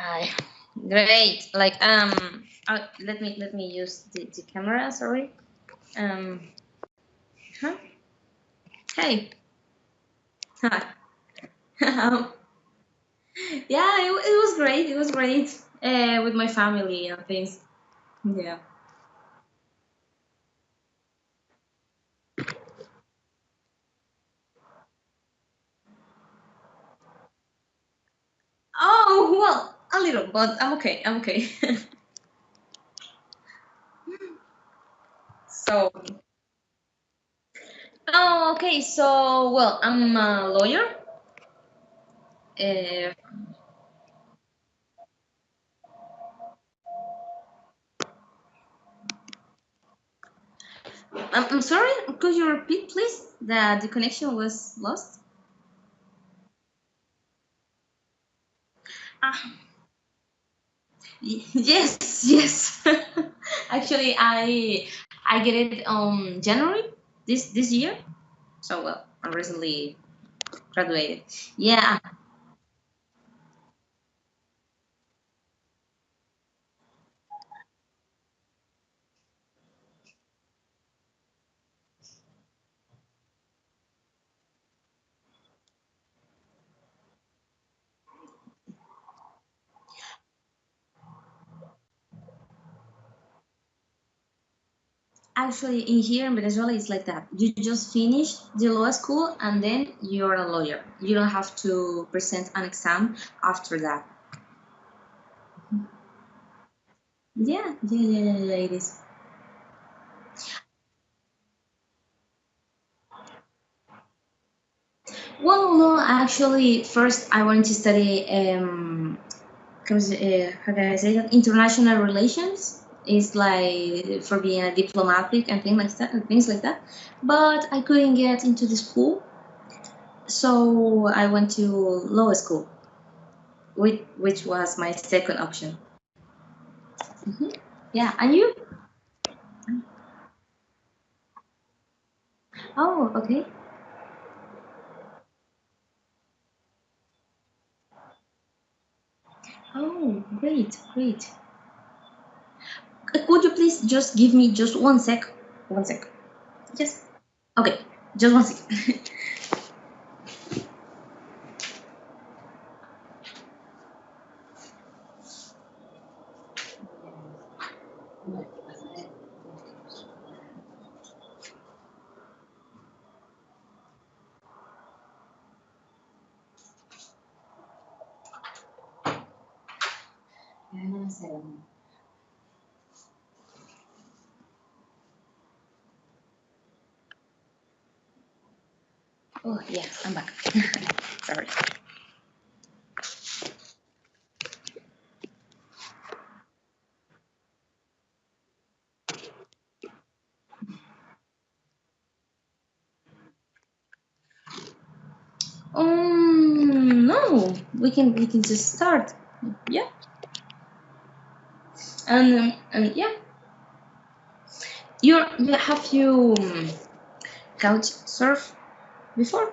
I great. Like let me use the camera. Sorry. Um. Huh? Hey. Hi. um, yeah, it was great. It was great. With my family and things. Yeah. Oh well, a little, but I'm okay. I'm okay. So. Oh, okay. So well, I'm a lawyer. Uh, I'm sorry. Could you repeat, please? The connection was lost. Ah, yes, yes. Actually, I get it January this year. So well, I recently graduated. Yeah. Actually, in here in Venezuela, it's like that. You just finish the law school and then you're a lawyer. You don't have to present an exam after that. Yeah, yeah, yeah, yeah, yeah, it is. Well, no, actually, first I wanted to study how can I say that? International relations is like for being a diplomatic and things like that. But I couldn't get into the school, so I went to law school, which was my second option. Hmm. Yeah, and you? Oh, okay. Oh, great, great. Could you please just give me just 1 sec? 1 sec. Yes. Okay, just 1 sec. Oh, yes, I'm back. Sorry. No, we can just start. Yeah, and yeah, you have you couch surf before?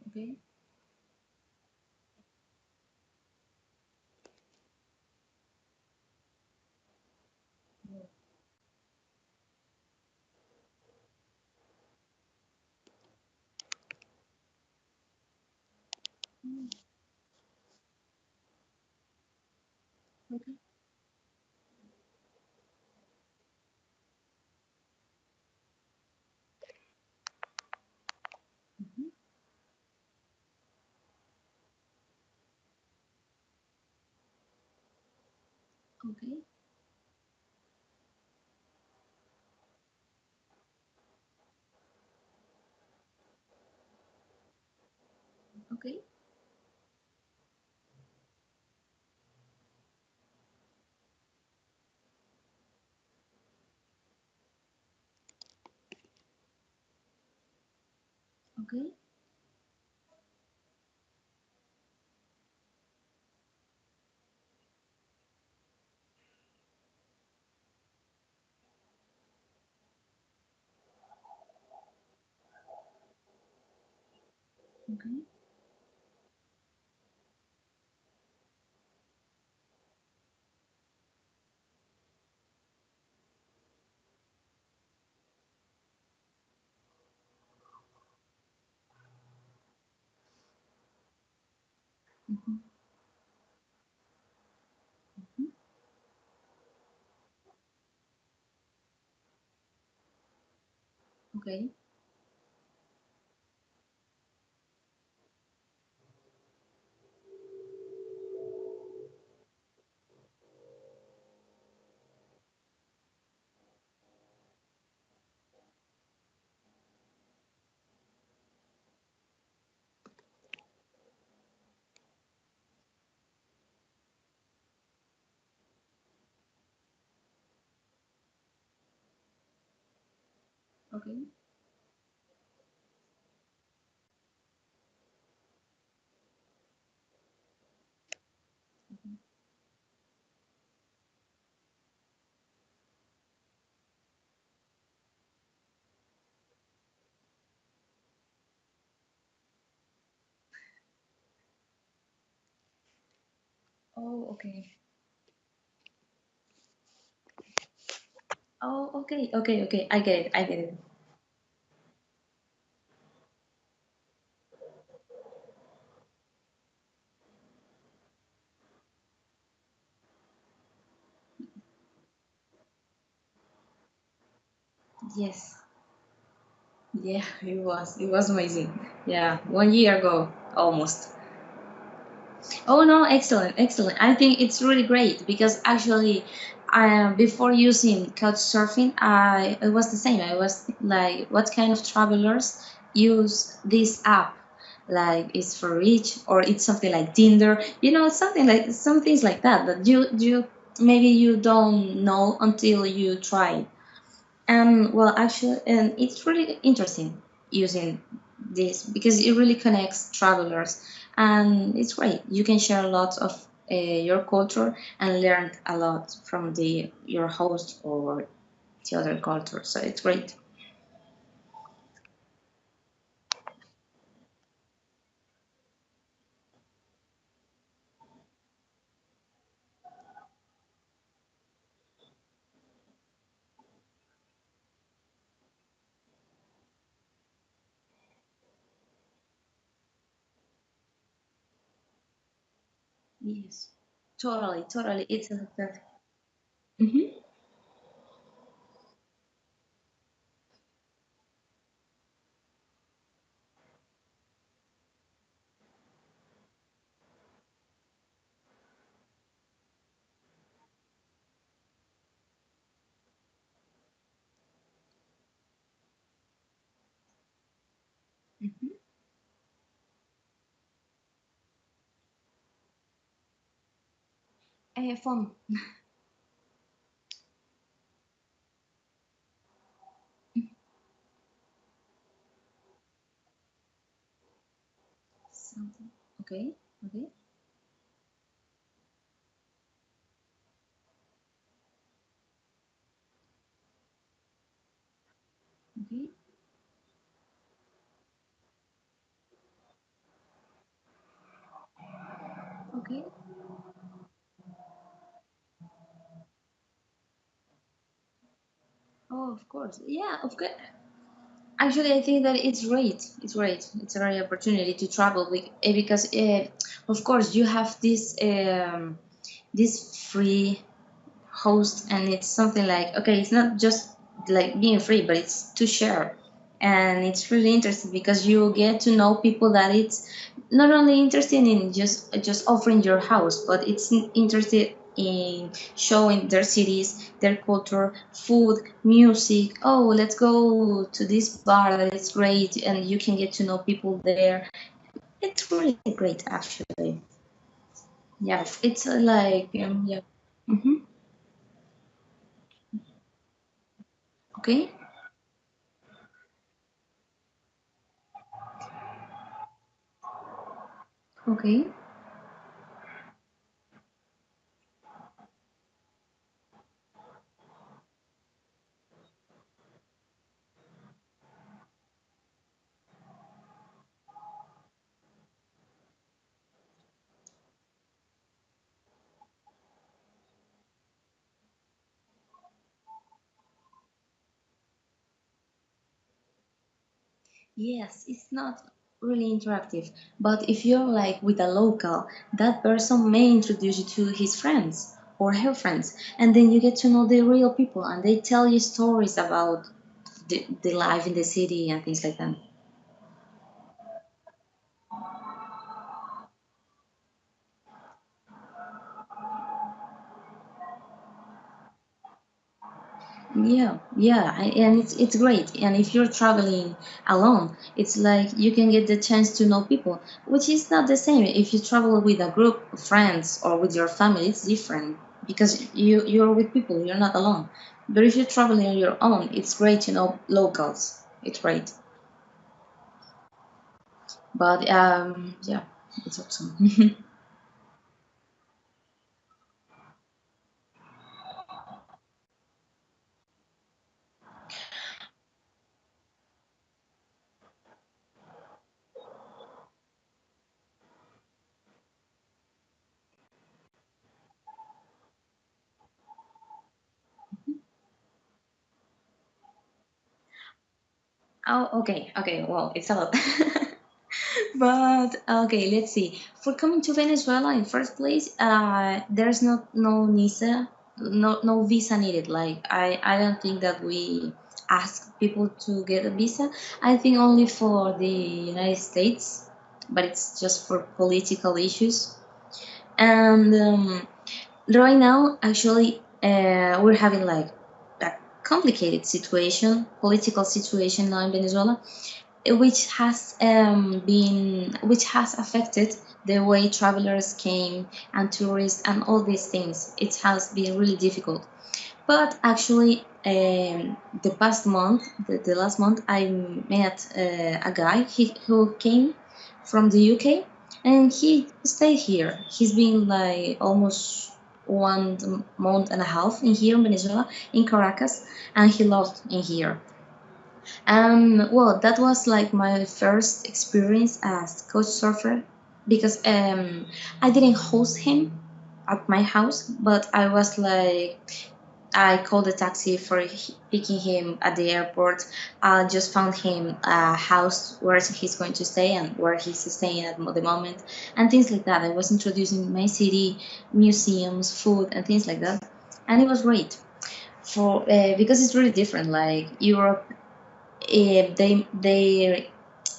Okay. Okay. Mhm. Okay. Okay. Okay. Okay. Mhm. Okay. Okay. Oh, okay. Oh, okay. Okay. Okay. I get it. I get it. Yes. Yeah, it was. It was amazing. Yeah, 1 year ago, almost. Oh no, excellent, excellent. I think it's really great because actually, before using Couchsurfing, I it was the same. I was like, what kind of travelers use this app? Like, it's for rich or it's something like Tinder? Something like some things like that that you maybe you don't know until you try it. And well, actually, and it's really interesting using this because it really connects travelers, and it's great. You can share a lot of your culture and learn a lot from the your host or the other culture. So it's great. Yes, totally, totally. It's a that. Mm-hmm. Mm-hmm. Fun. Something. Okay. Okay. Okay. Okay. Oh, of course. Yeah, of course. Actually, I think that it's great. It's great. It's a great opportunity to travel because, of course, you have this free host, and it's something like, okay, it's not just like being free, but it's to share, and it's really interesting because you get to know people that it's not only interested in just offering your house, but it's interested in showing their cities, their culture, food, music. Oh, let's go to this bar that is great, and you can get to know people there. It's really great, actually. Yeah, it's like yeah. Hmm. Okay. Okay. Yes, it's not really interactive, but if you're like with a local, that person may introduce you to his friends or her friends, and then you get to know the real people, and they tell you stories about the life in the city and things like that. Yeah, yeah, and it's great. And if you're traveling alone, it's like you can get the chance to know people, which is not the same. If you travel with a group of friends or with your family, it's different because you're with people, you're not alone. But if you're traveling on your own, it's great to know locals. It's great. But yeah, it's awesome. Oh, okay, okay. Well, it's a lot. But okay, let's see. For coming to Venezuela in first place, there's no visa, no visa needed. Like I don't think that we ask people to get a visa. I think only for the United States, but it's just for political issues. And right now, actually, we're having like a complicated situation, political situation now in Venezuela, which has affected the way travelers came and tourists and all these things. It has been really difficult. But actually, the past month, the last month, I met a guy who came from the UK, and he stayed here. He's been like almost 1 month and a half in here in Venezuela, in Caracas, and he loved in here. Well, that was like my first experience as coach surfer because I didn't host him at my house, but I was like, I called a taxi for picking him at the airport. I just found him a house where he's going to stay and where he's staying at the moment, and things like that. I was introducing my city, museums, food, and things like that, and it was great for because it's really different. Like Europe, they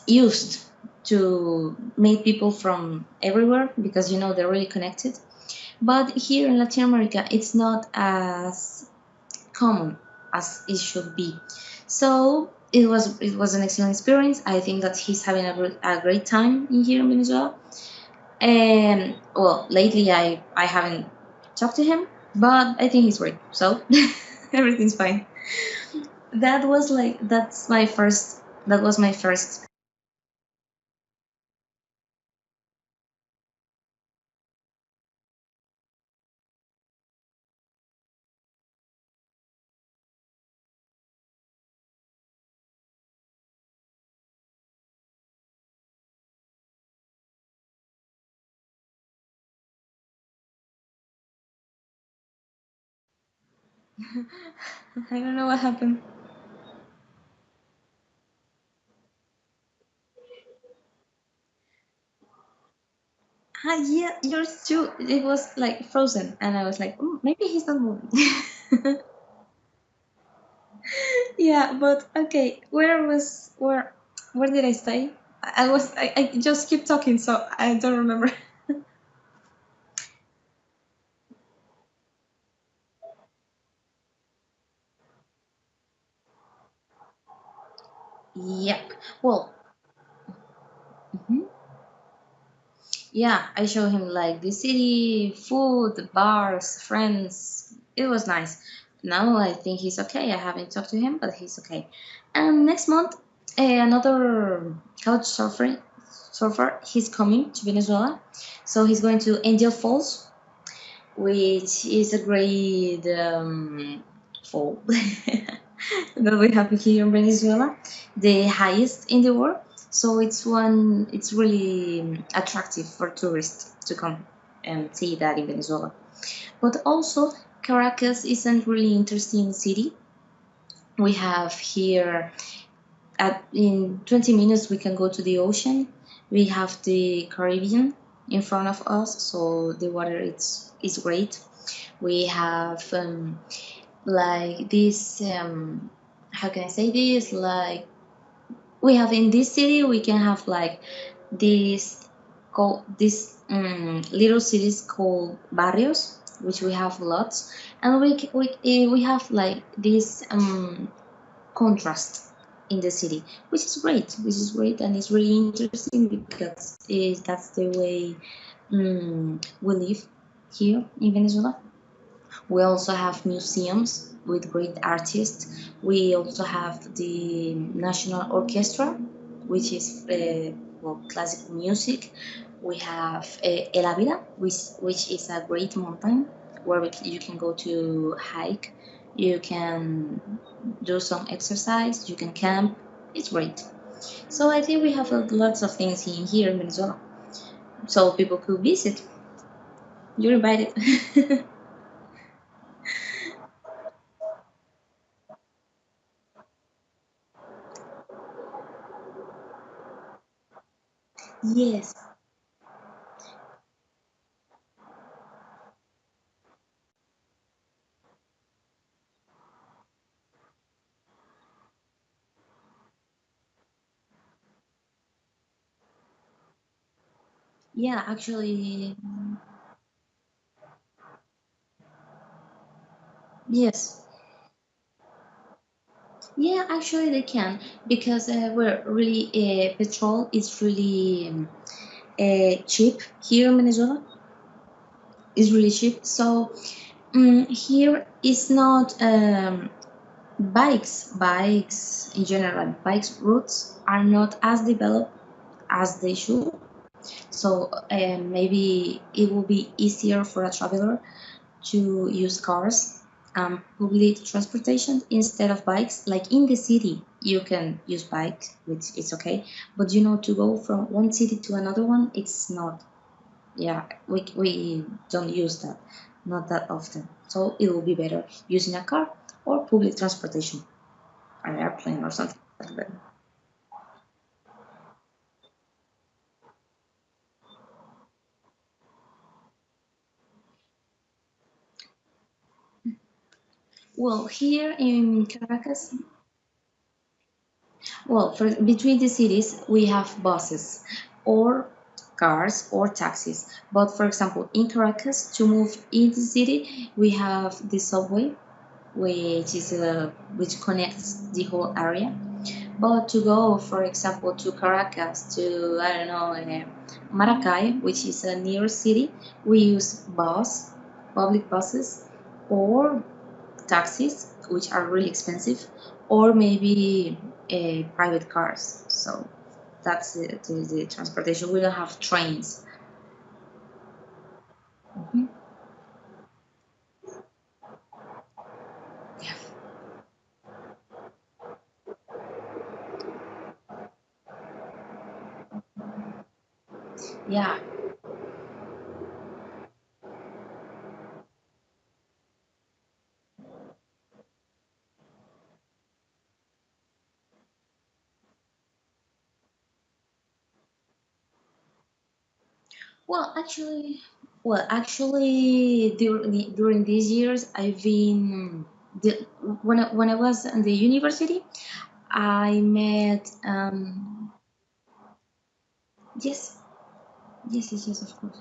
used to meet people from everywhere because they're really connected. But here in Latin America, it's not as common as it should be. So it was an excellent experience. I think that he's having a great time in here in Venezuela. And well, lately I haven't talked to him, but I think he's great. So everything's fine. That was my first. I don't know what happened. Ah, yeah, yours too. It was like frozen, and I was like, maybe he's not moving. Yeah, but okay. Where did I stay? I just keep talking, so I don't remember. Yep. Well, mhm. Yeah, I showed him like the city, food, bars, friends. It was nice. Now I think he's okay. I haven't talked to him, but he's okay. And next month, another couch so far he's coming to Venezuela, so he's going to Angel Falls, which is a great fall that we have here in Venezuela, the highest in the world. So it's really attractive for tourists to come and see that in Venezuela. But also, Caracas is a really interesting city. We have here in 20 minutes we can go to the ocean. We have the Caribbean in front of us, so the water is great. We have like this how can I say this, like we have in this city we can have like this this little cities called barrios, which we have lots, and we have like this contrast in the city, which is great, and it's really interesting because that's the way we live here in Venezuela. We also have museums with great artists. We also have the National Orchestra, which is well, classical music. We have El Ávila, which is a great mountain where you can go to hike, you can do some exercise, you can camp. It's great. So I think we have lots of things in here in Venezuela, so people could visit. You're invited. Yes. Yeah, actually, yes. Yeah, actually they can because we're really petrol is really cheap here in Venezuela. It's really cheap. So here is not bikes in general. Bikes routes are not as developed as they should. So maybe it will be easier for a traveler to use cars, public transportation instead of bikes. Like in the city, you can use bike, which is okay. But to go from one city to another one, it's not. Yeah, we don't use that, not that often. So it will be better using a car or public transportation, an airplane or something like that. Well, here in Caracas, well, between the cities, we have buses or cars or taxis. But for example, in Caracas, to move in the city, we have the subway, which connects the whole area. But to go, for example, to Caracas, to I don't know, Maracay, which is a near city, we use public buses, or taxis, which are really expensive, or maybe private cars. So that's the transportation. We don't have trains. Mhm. Yeah. Well, actually, during these years, I've been when I was in the university, I met yes, yes, of course.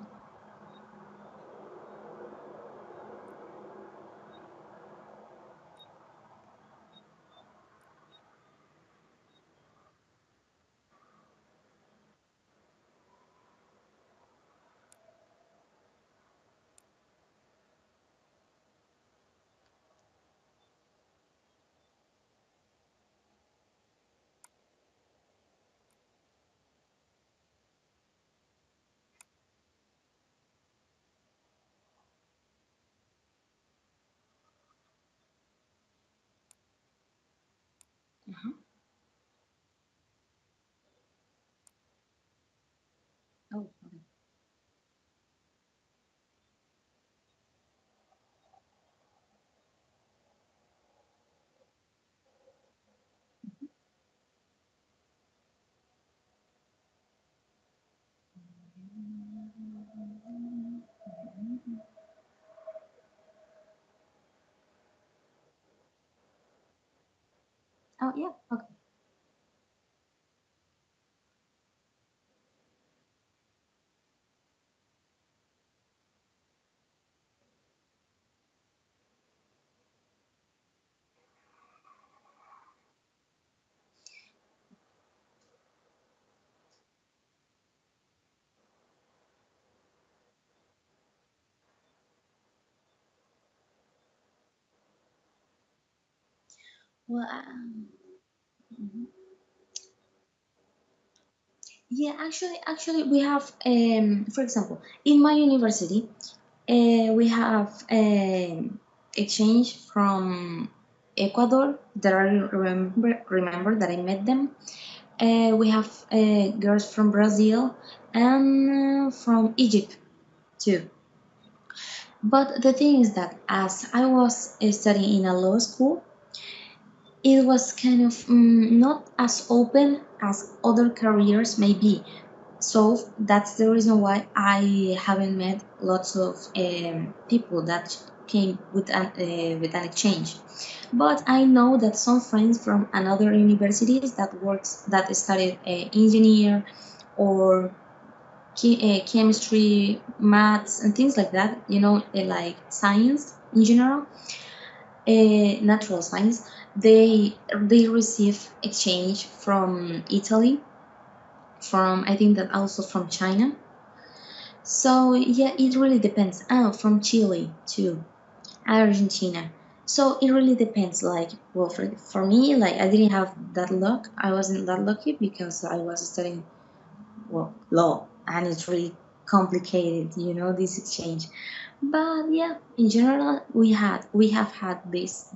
Uh-huh. Oh, okay. Oh, yeah. Okay. Well, mhm. Yeah, actually, we have, for example, in my university, we have exchange from Ecuador that I remember that I met them. We have girls from Brazil and from Egypt too. But the thing is that as I was studying in a law school, it was kind of not as open as other careers may be. So that's the reason why I haven't met lots of people that came with an exchange. But I know that some friends from another universities that studied engineer or chemistry, maths, and things like that. Like science in general, natural science. They receive exchange from Italy, from I think that also from China. So yeah, it really depends. Oh, from Chile too, Argentina. So it really depends. Like, well, for me, like I didn't have that luck. I wasn't that lucky because I was studying well law, and it's really complicated. This exchange. But yeah, in general, we have had this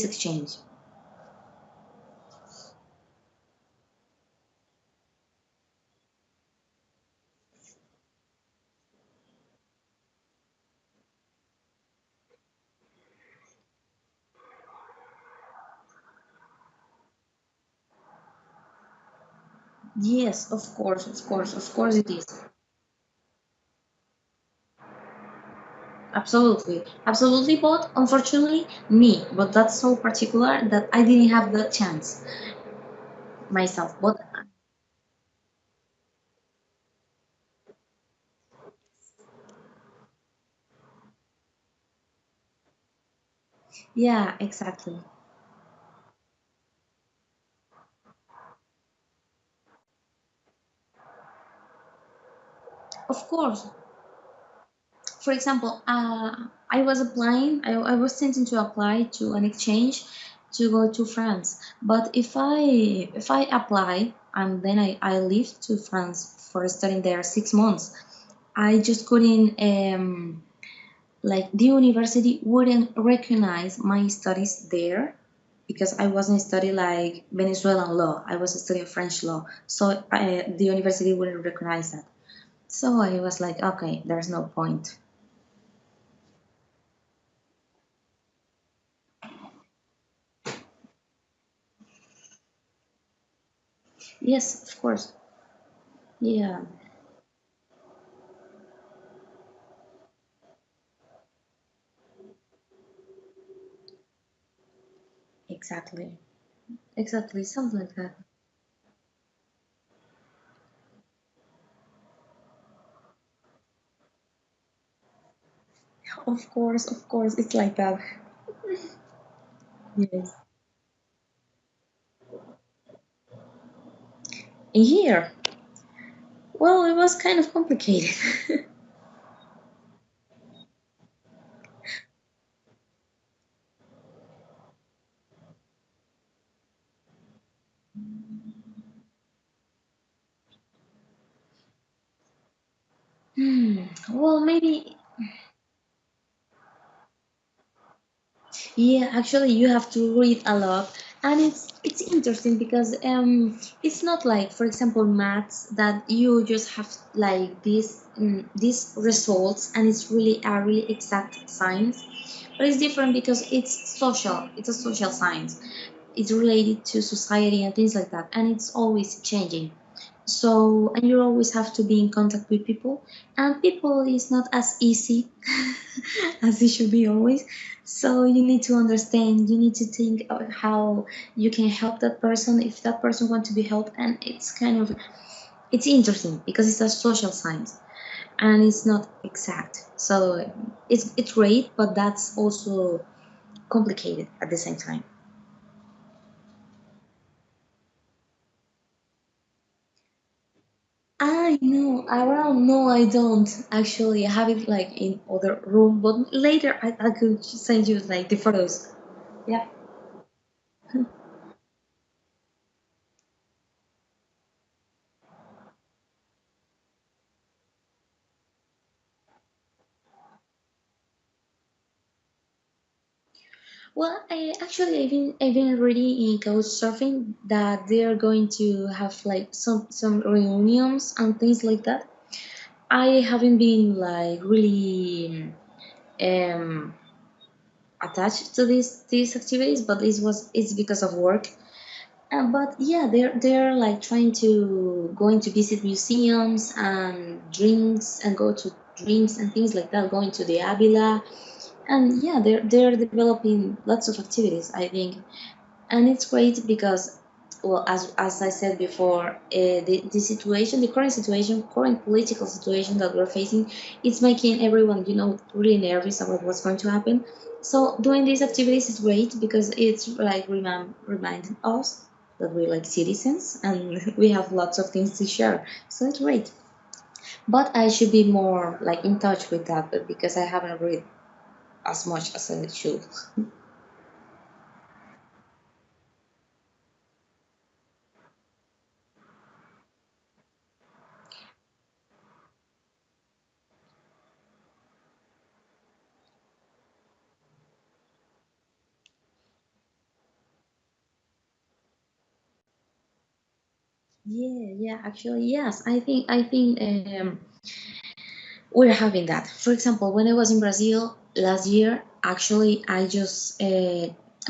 exchange. Yes, of course, of course, of course it is. Absolutely, absolutely. But unfortunately, but that's so particular that I didn't have the chance myself. But yeah, exactly. Of course. For example, I was applying. I was thinking to apply to an exchange to go to France. But if I apply and then I leave to France for studying there 6 months, I just couldn't. Like the university wouldn't recognize my studies there because I wasn't studying like Venezuelan law. I was studying French law, so the university wouldn't recognize that. So I was like, okay, there's no point. Yes, of course. Yeah, exactly, exactly, something like that. Of course, it's like that. Yes. Here, well, it was kind of complicated. Well, maybe. Yeah, actually, you have to read a lot, and it's interesting because it's not like, for example, maths, that you just have like these results and it's really a really exact science, but it's different because it's a social science. It's related to society and things like that, and it's always changing. So, and you always have to be in contact with people, and people is not as easy as it should be always. So you need to understand, you need to think of how you can help that person if that person wants to be helped. And it's kind of, it's interesting because it's a social science and it's not exact. So it's great, but that's also complicated at the same time. I know around. No, I don't actually. I have it like in other room, but later I could send you like the photos. Yeah. Well, I've been reading in couch surfing that they are going to have like some reunions and things like that. I haven't been like really um attached to these activities, but it's because of work. But yeah, they're like trying to going to visit museums and drinks and go to drinks and things like that. Going to the Avila, and yeah, they're developing lots of activities, I think. And it's great because, well, as I said before, the situation, the current situation, current political situation that we're facing, it's making everyone, really nervous about what's going to happen. So doing these activities is great because it's like reminding us that we're like citizens and we have lots of things to share. So it's great. But I should be more like in touch with that, but because I haven't read as much as I should. Yeah, yeah, actually, yes. I think we're having that. For example, when I was in Brazil last year, actually, I just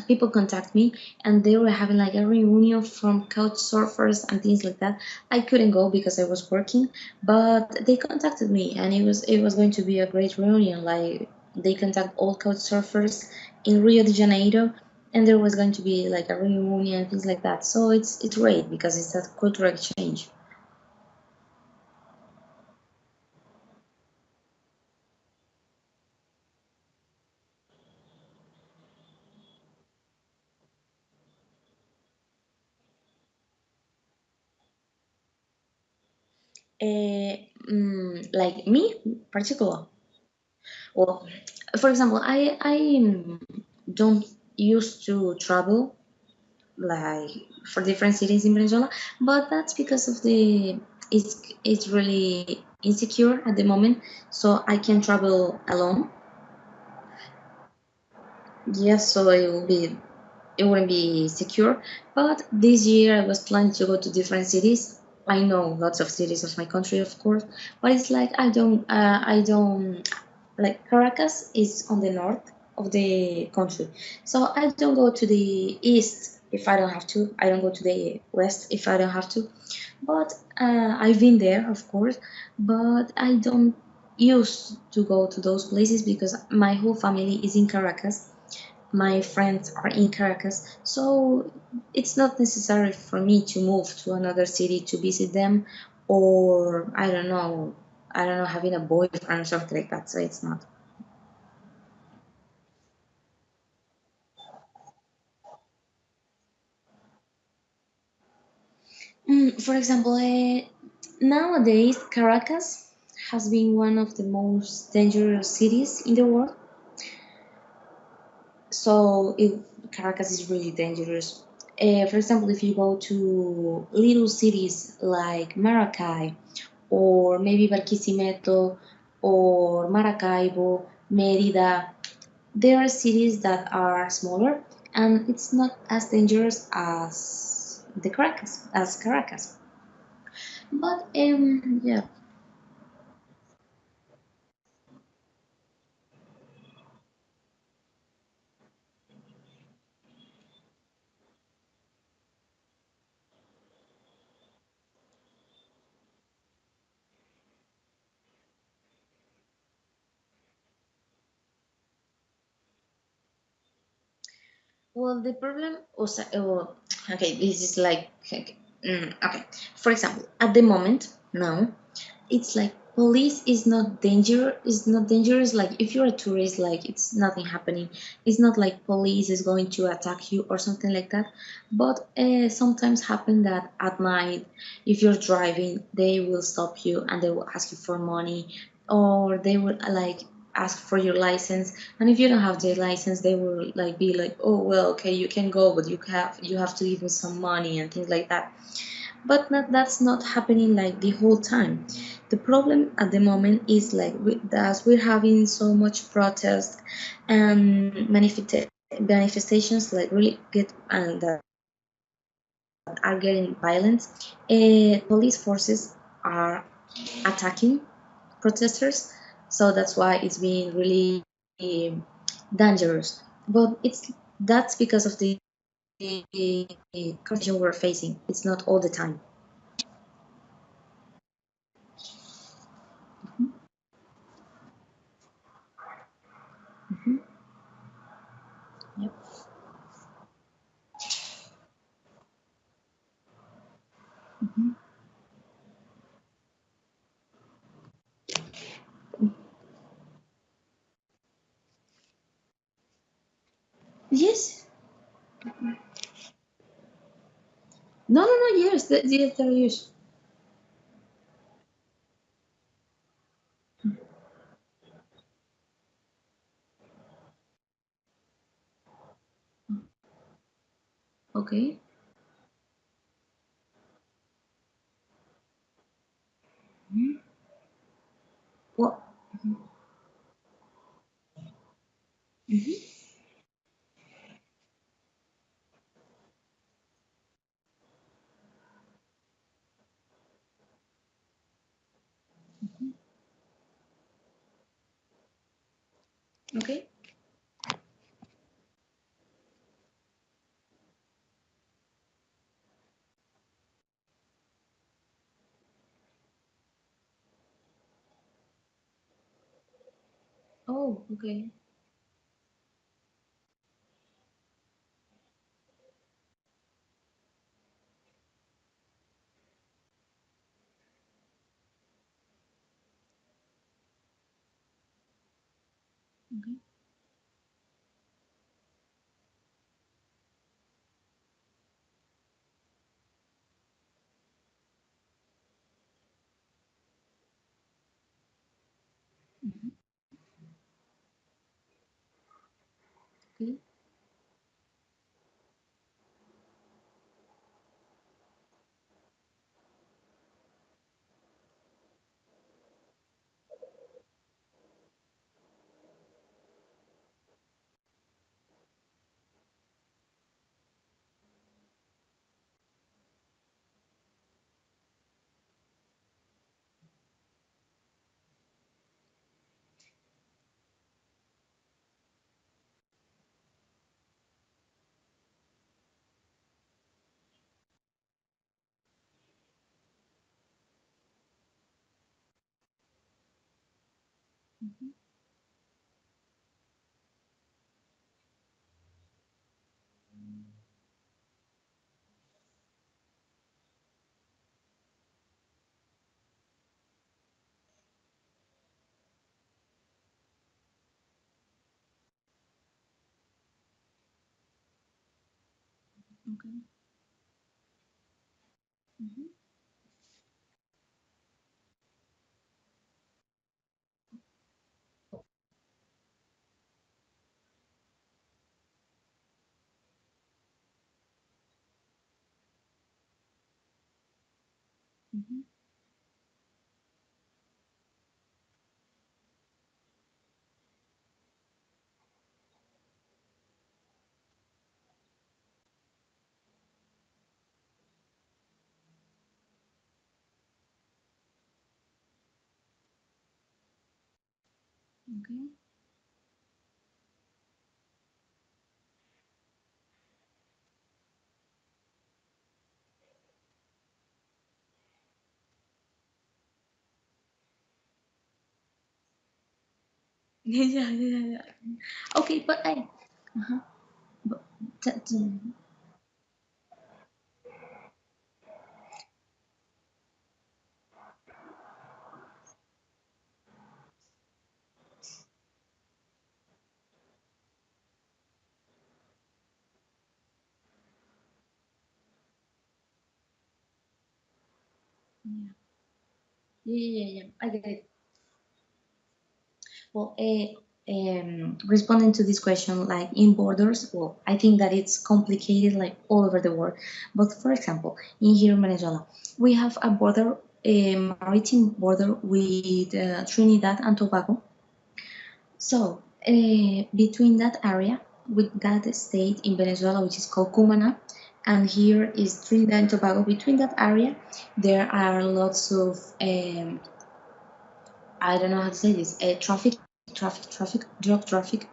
people contact me and they were having like a reunion from couch surfers and things like that. I couldn't go because I was working, but they contacted me and it was going to be a great reunion. Like they contact all couch surfers in Rio de Janeiro, and there was going to be like a reunion and things like that. So it's great because it's a cultural exchange. Like me, particular. Well, for example, I don't used to travel like for different cities in Venezuela, but that's because of the it's really insecure at the moment, so I can travel alone. Yes, so it wouldn't be secure. But this year I was planning to go to different cities. I know lots of cities of my country, of course, but it's like I don't like Caracas is on the north of the country, so I don't go to the east if I don't have to. I don't go to the west if I don't have to. But I've been there, of course, but I don't used to go to those places because my whole family is in Caracas, my friends are in Caracas, so it's not necessary for me to move to another city to visit them, or I don't know, having a boyfriend or something like that. So it's not. For example, nowadays Caracas has been one of the most dangerous cities in the world. So Caracas is really dangerous. For example, if you go to little cities like Maracay or maybe Barquisimeto or Maracaibo, Mérida, there are cities that are smaller and it's not as dangerous as the Caracas, as Caracas. But yeah. Well, the problem was okay. This is like okay. Okay. For example, at the moment now, it's like police is not dangerous. Like if you're a tourist, like it's nothing happening. It's not like police is going to attack you or something like that. But sometimes happen that at night, if you're driving, they will stop you and they will ask you for money, or they will like ask for your license, and if you don't have the license they will like be like, oh well, okay, you can go, but you have to give me some money and things like that. But that's not happening like the whole time. The problem at the moment is like as we're having so much protest and manifestations like really get and that are getting violent, police forces are attacking protesters, so that's why it's being really dangerous. But that's because of the condition we're facing. It's not all the time. Yep. Yes. No, no, no. Yes, yes, there is. Okay. Well. Mhm. Okay. Oh, okay. Okay. Okay. Okay. Mhm. Mhm. Okay. Yeah, yeah, yeah. Okay, but I. Uh-huh. But, yeah, yeah, yeah, yeah. I get it. Well, responding to this question, like in borders, well, I think that it's complicated like all over the world. But for example, in here in Venezuela, we have a border, a maritime border with Trinidad and Tobago. So between that area, with that state in Venezuela, which is called Cumana, and here is Trinidad and Tobago. Between that area, there are lots of I don't know how to say this, drug traffic,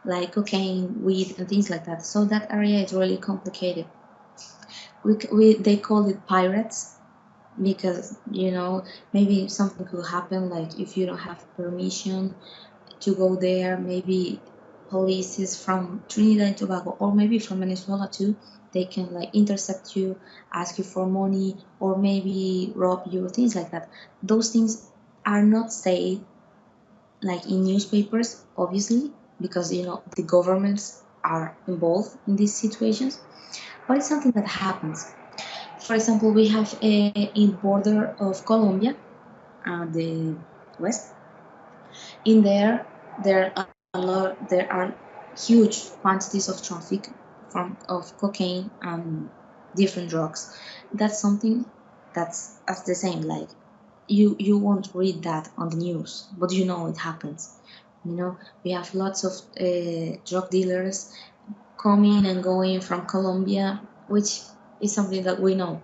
like cocaine, weed, and things like that. So that area is really complicated. They call it pirates because maybe something could happen, like if you don't have permission to go there, maybe police is from Trinidad and Tobago or maybe from Venezuela too. They can like intercept you, ask you for money, or maybe rob you, things like that. Those things are not said like in newspapers, obviously, because the governments are involved in these situations, but it's something that happens. For example, we have in border of Colombia, the west. In there are there are huge quantities of traffic of cocaine and different drugs. That's something that's the same. Like you won't read that on the news, but it happens. We have lots of drug dealers coming and going from Colombia, which is something that we know.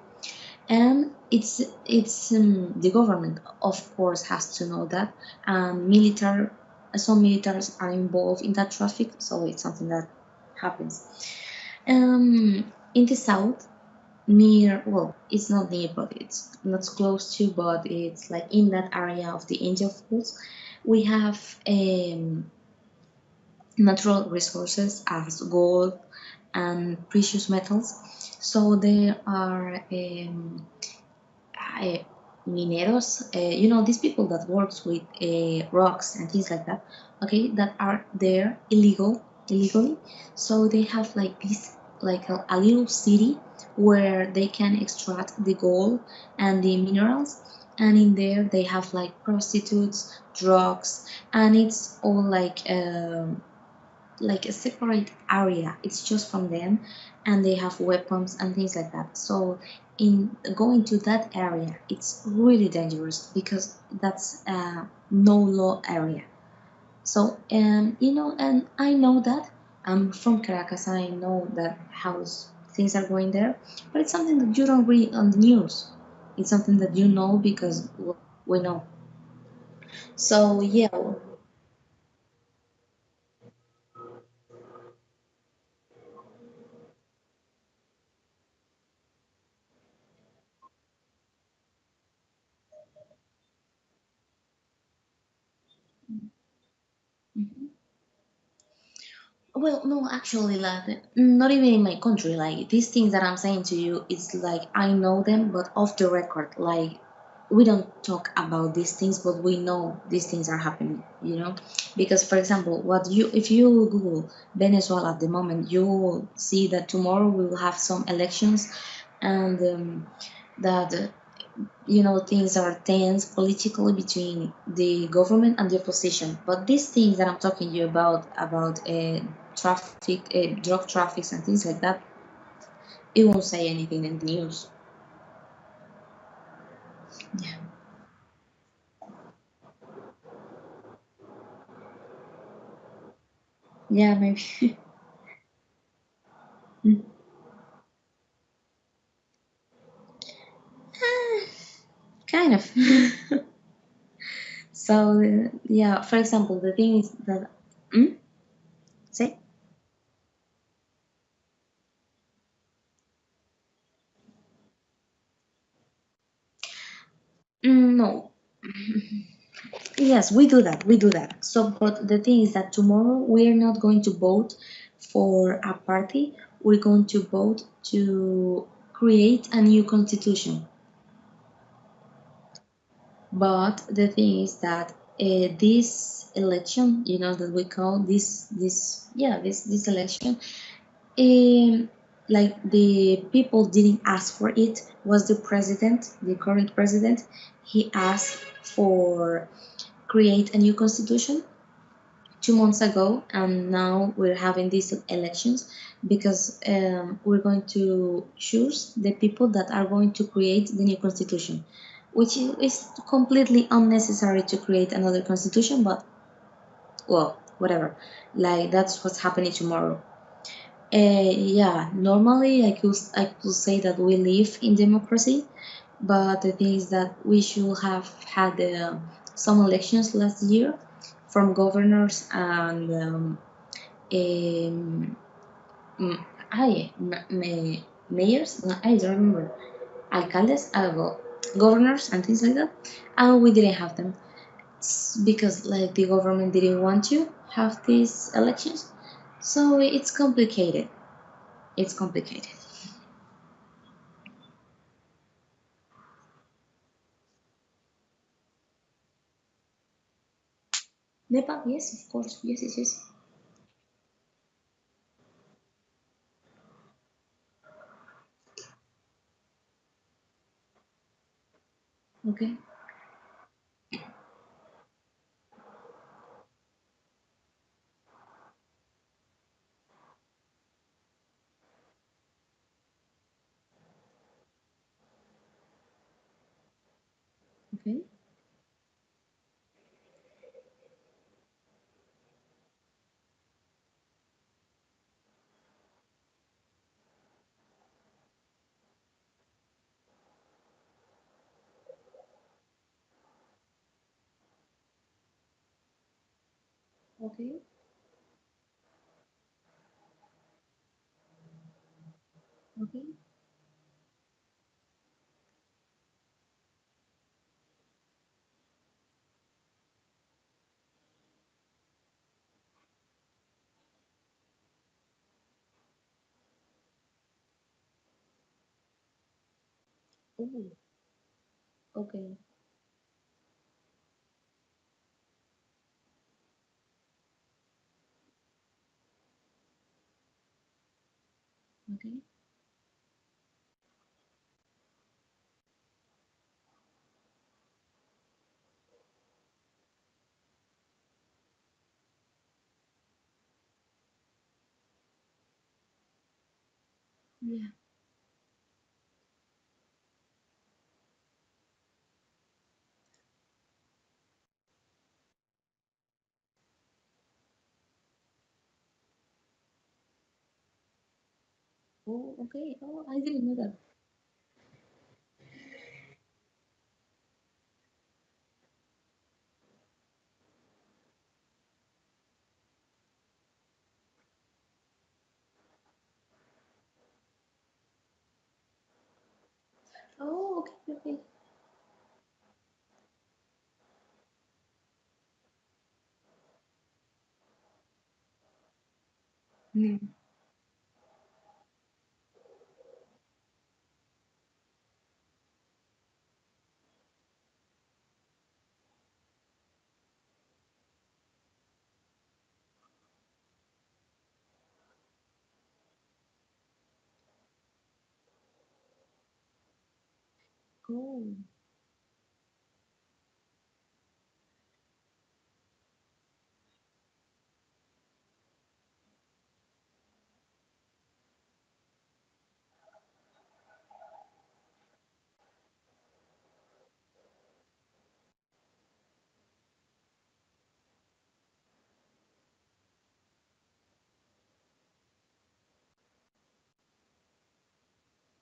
And it's the government, of course, has to know that, and some militaries are involved in that traffic, so it's something that happens. In the south, near, well, it's not near, but it's not close to, but it's like in that area of the Angel Falls, we have natural resources as gold and precious metals. So there are uh, mineros, these people that works with rocks and things like that, okay, that are there illegally. So they have like this, like a little city where they can extract the gold and the minerals, and in there they have like prostitutes, drugs, and it's all like a separate area. It's just from them, and they have weapons and things like that. So in going to that area, it's really dangerous because that's a no law area. So and I know that I'm from Caracas. I know that how things are going there, but it's something that you don't read on the news. It's something that you know because we know. So yeah. Mhm. Well, no, actually, like, not even in my country. Like, these things that I'm saying to you, it's like I know them, but off the record. Like, we don't talk about these things, but we know these things are happening, Because, for example, if you Google Venezuela at the moment, you will see that tomorrow we will have some elections, and that things are tense politically between the government and the opposition. But these things that I'm talking to you about traffic, drug traffics, and things like that, it won't say anything in the news. Yeah, yeah, maybe. Mm. Kind of. So yeah, for example, the thing is that say no. Yes, we do that. We do that. So, but the thing is that tomorrow we're not going to vote for a party. We're going to vote to create a new constitution. But the thing is that this election, that we call this election, um, like the people didn't ask for it. Was the president, the current president, he asked for create a new constitution 2 months ago, and now we're having these elections because we're going to choose the people that are going to create the new constitution, which is completely unnecessary to create another constitution, but well, whatever. Like that's what's happening tomorrow. Yeah, normally I could say that we live in democracy, but the thing is that we should have had some elections last year from governors and um, mm, mayors. No, I don't remember. Alcaldes, well, governors and things like that, and we didn't have them because like the government didn't want to have these elections, so it's complicated. It's complicated. Nepal, yes, of course, yes, yes, yes. Okay, okay, okay, okay. Oh, okay, okay. Yeah. Oh, okay. Oh, I didn't know that. Oh, okay, okay. Mm. Oh,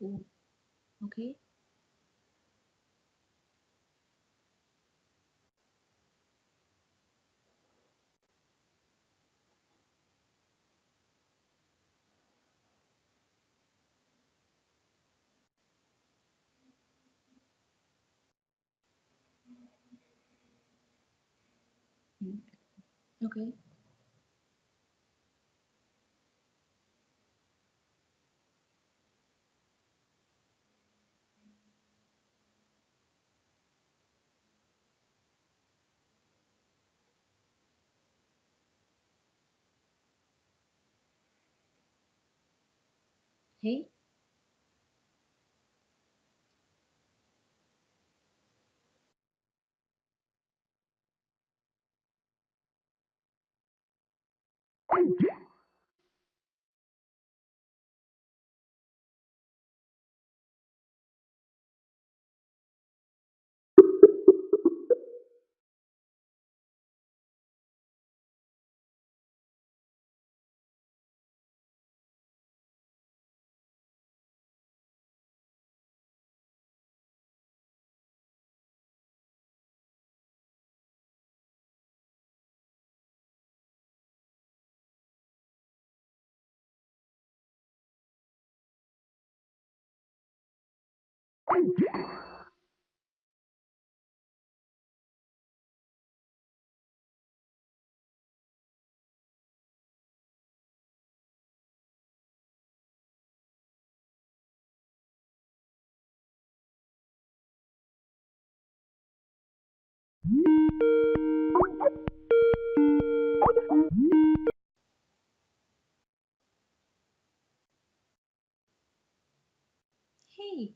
oh, okay. Okay. Hey. Hey.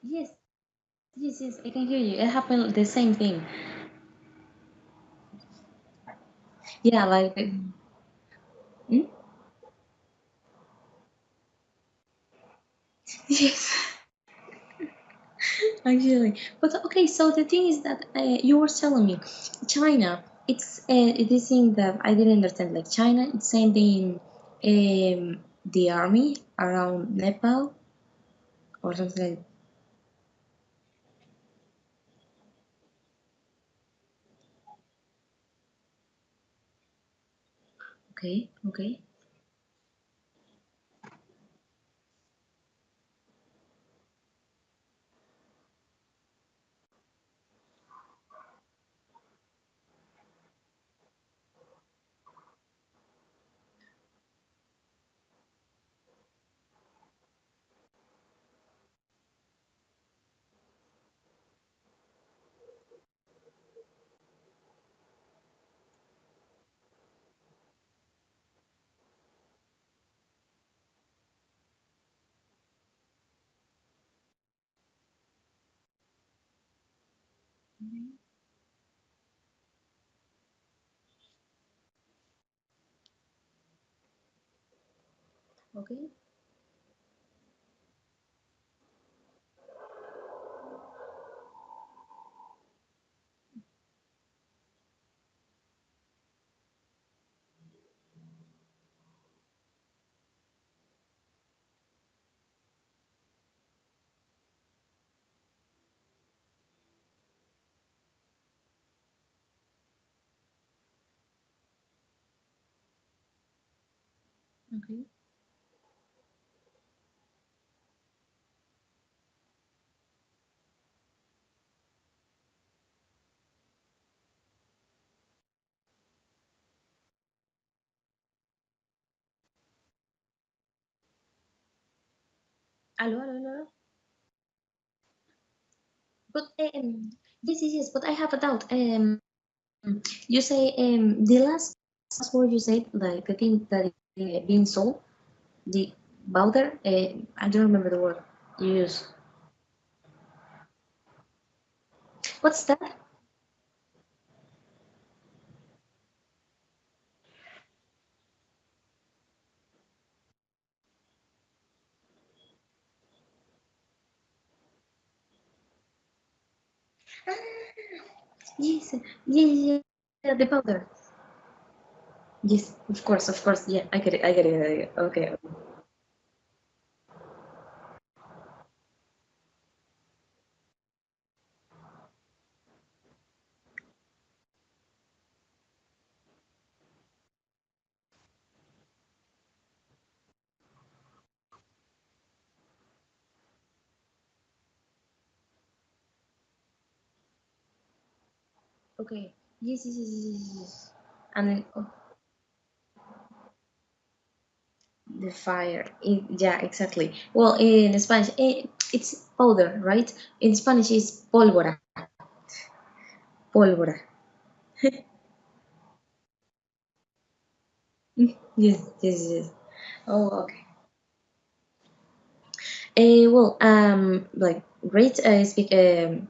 Yes. Yes. Yes. I can hear you. It happened the same thing. Yeah. Like. Hmm? Yes. Actually, but okay. So the thing is that you were telling me, China. It is in that I didn't understand. Like China, it's sending the army around Nepal or something like. Okay. Okay. Okay. Okay. Hello. Hello. Hello. But yes. Yes. Yes. But I have a doubt. You say the last word you said, like the thing that is being sold, the powder. I don't remember the word you use. What's that? Yes, yeah, yeah, yeah, the powder. Yes, of course. Yeah, I get it, I get it. I get it. Okay, okay. Yes, yes, yes, yes, yes, yes. And then the fire. Yeah, exactly. Well, in Spanish, it's powder, right? In Spanish, it's pólvora. Pólvora. Yes, yes, yes. Oh, okay. Like great. I speak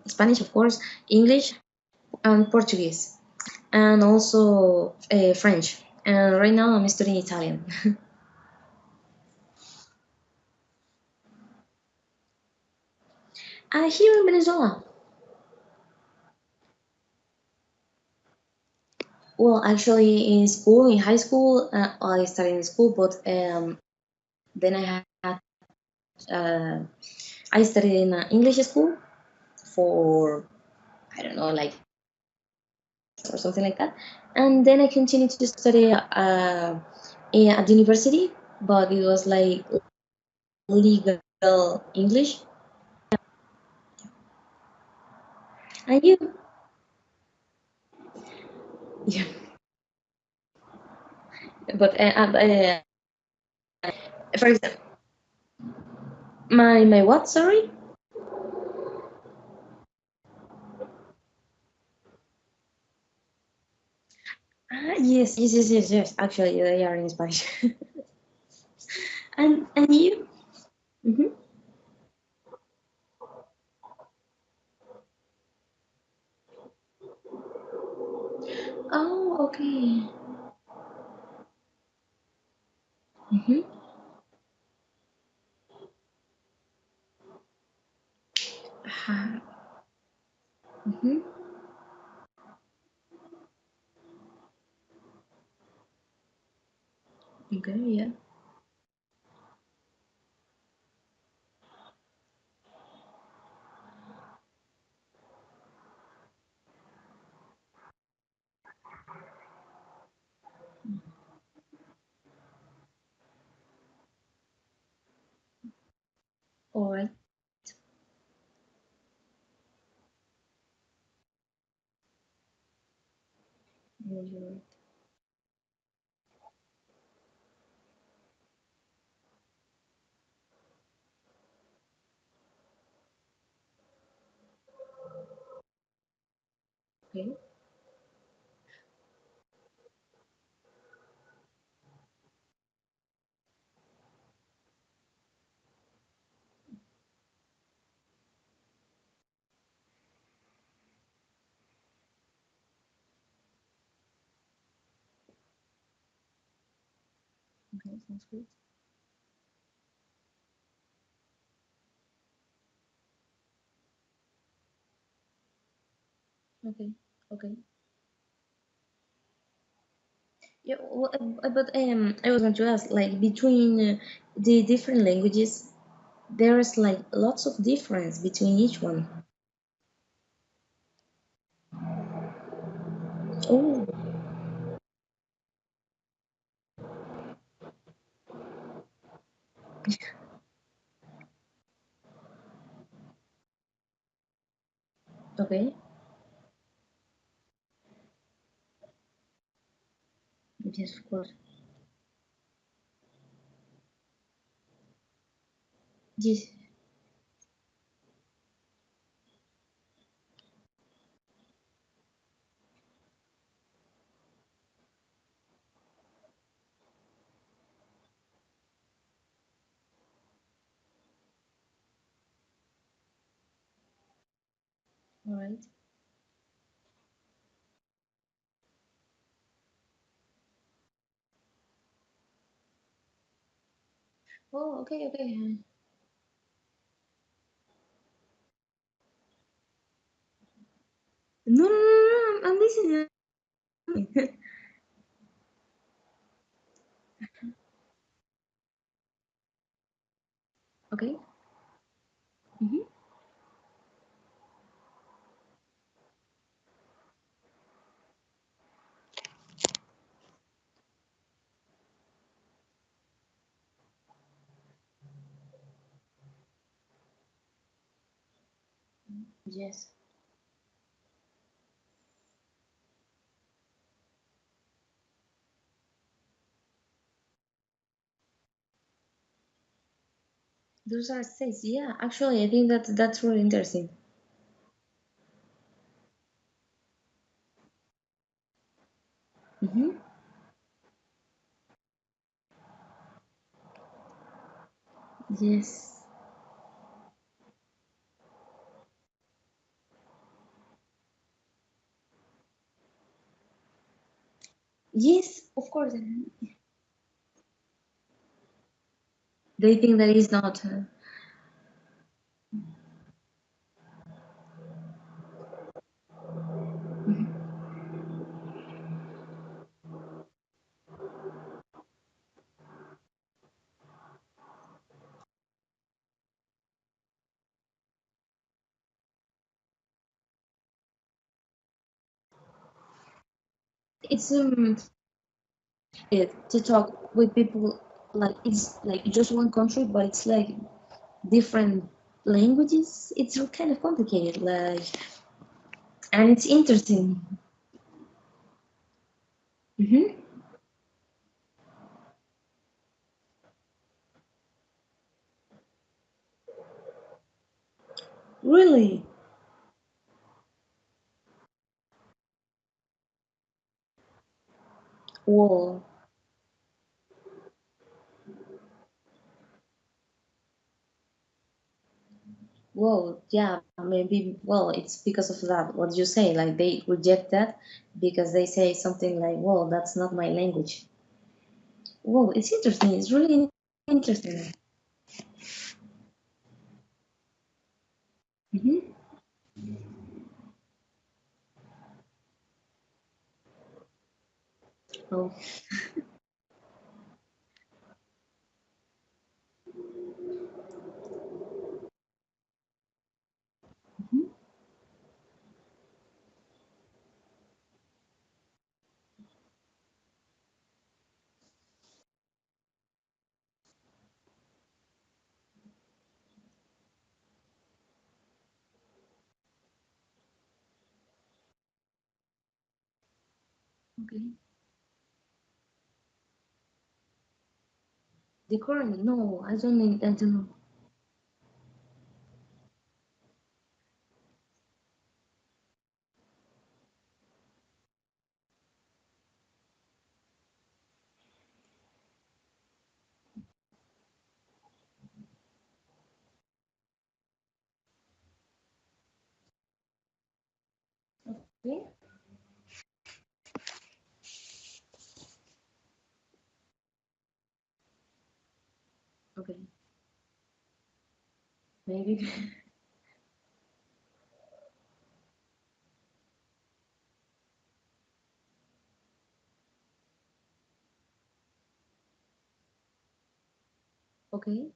Spanish, of course, English, and Portuguese, and also French. And right now, I'm studying Italian. Here in Venezuela. Well, actually, in school, in high school, I studied in school, but then uh, I studied in an English school for I don't know, like or something like that, and then I continued to study at the university, but it was like legal English. And you, yeah, but for example, my what? Sorry. Yes, yes, yes, yes, yes. Actually, they are in Spanish. And you? Hmm. Oh, okay. Mm-hmm. Mm-hmm. Okay, yeah. All right. Yeah, you're right. Okay. Okay, sounds good. Okay. Okay. Yeah, well, but I was going to ask, like, between the different languages, there's like lots of difference between each one. Oh, okay. Yes, of course. Yes. All right. Oh, okay, okay. No, no, no, no, I'm listening. Okay. Mm-hmm. Yes. Those are states. Yeah, actually, I think that that's really interesting. Hmm. Yes. Yes, of course. They think that is not. It's to talk with people like it's like just one country, but it's like different languages. It's kind of complicated, like, and it's interesting. Hmm. Really? Whoa. Whoa, yeah, maybe, well, it's because of that, what you say, like they reject that because they say something like, well, that's not my language. Whoa, it's interesting. It's really interesting. Hmm. Oh, mhm. Okay. The current, no, I don't know. Okay. Okay. Maybe. Okay.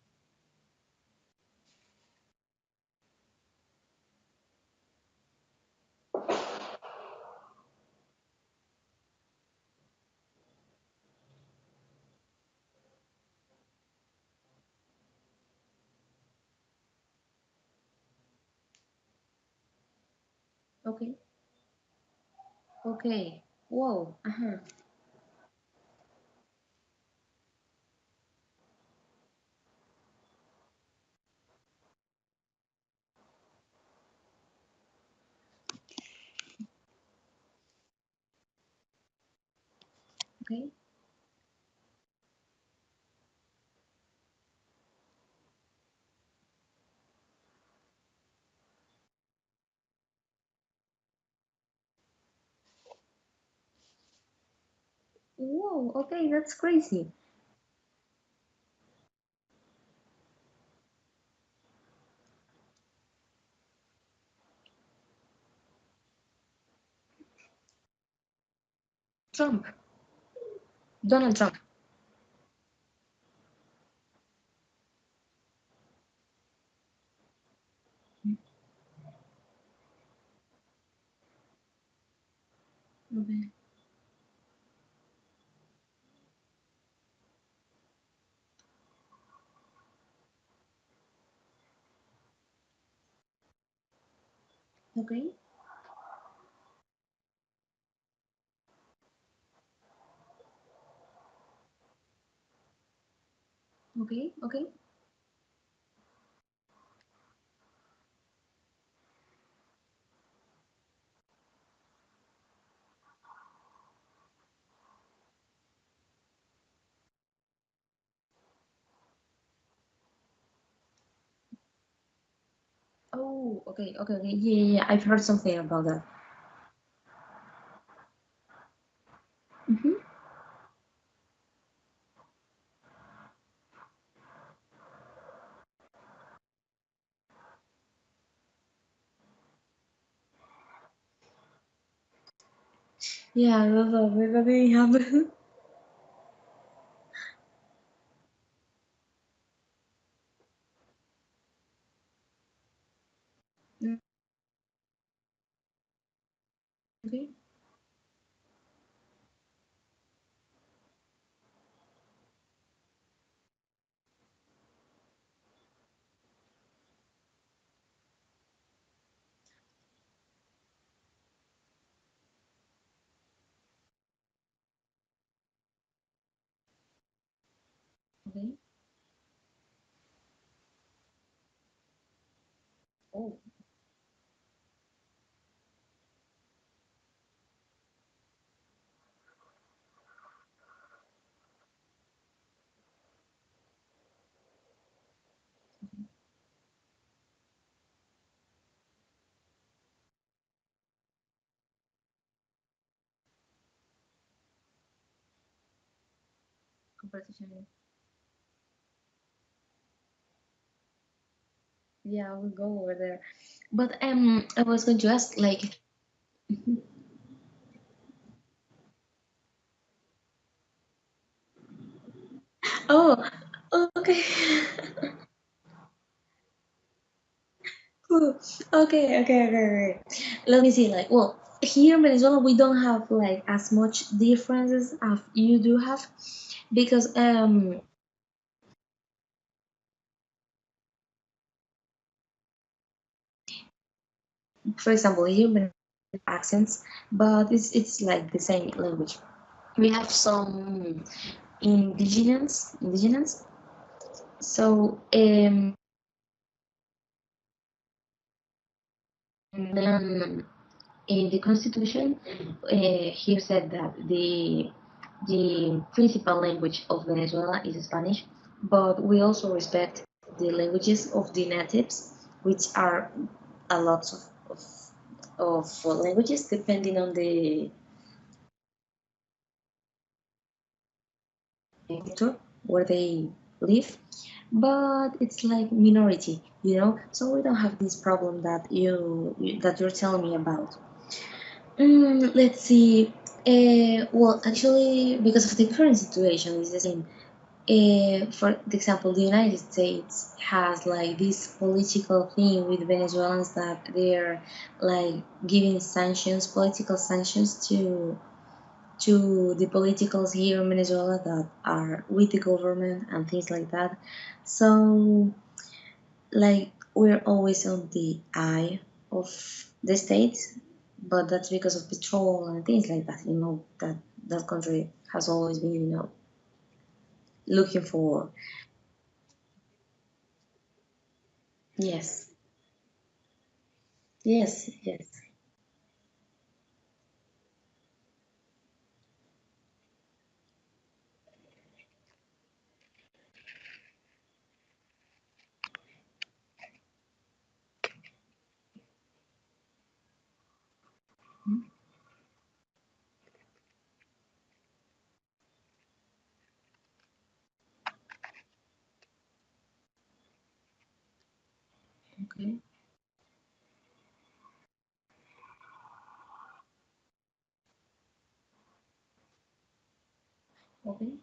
Okay. Okay. Whoa. Uh-huh. Okay. Whoa. Okay, that's crazy. Trump. Donald Trump. Okay. Okay. Okay. Okay. Oh, okay, okay, okay. Yeah, yeah, yeah. I've heard something about that. Hmm. Yeah, that's very happen. Okay, okay. Oh, competition. Yeah, I will go over there. But I was going to ask, like, oh, okay. Cool. Okay, okay, okay, okay. Let me see. Like, well, here in Venezuela, we don't have like as much differences as you do have, because for example, here in Venezuela, accents, but it's like the same language. We have some indigenous. So then in the constitution, here said that the principal language of Venezuela is Spanish, but we also respect the languages of the natives, which are a lot of languages depending on the culture where they live. But it's like minority, so we don't have this problem that that you're telling me about. Let's see. Well, actually, because of the current situation, it's the same. For example, the United States has like this political thing with Venezuelans that they're like giving sanctions, political sanctions to the politicals here in Venezuela that are with the government and things like that. So, like, we're always on the eye of the states, but that's because of petrol and things like that. That that country has always been, looking for. Yes, yes, yes. Okay, okay,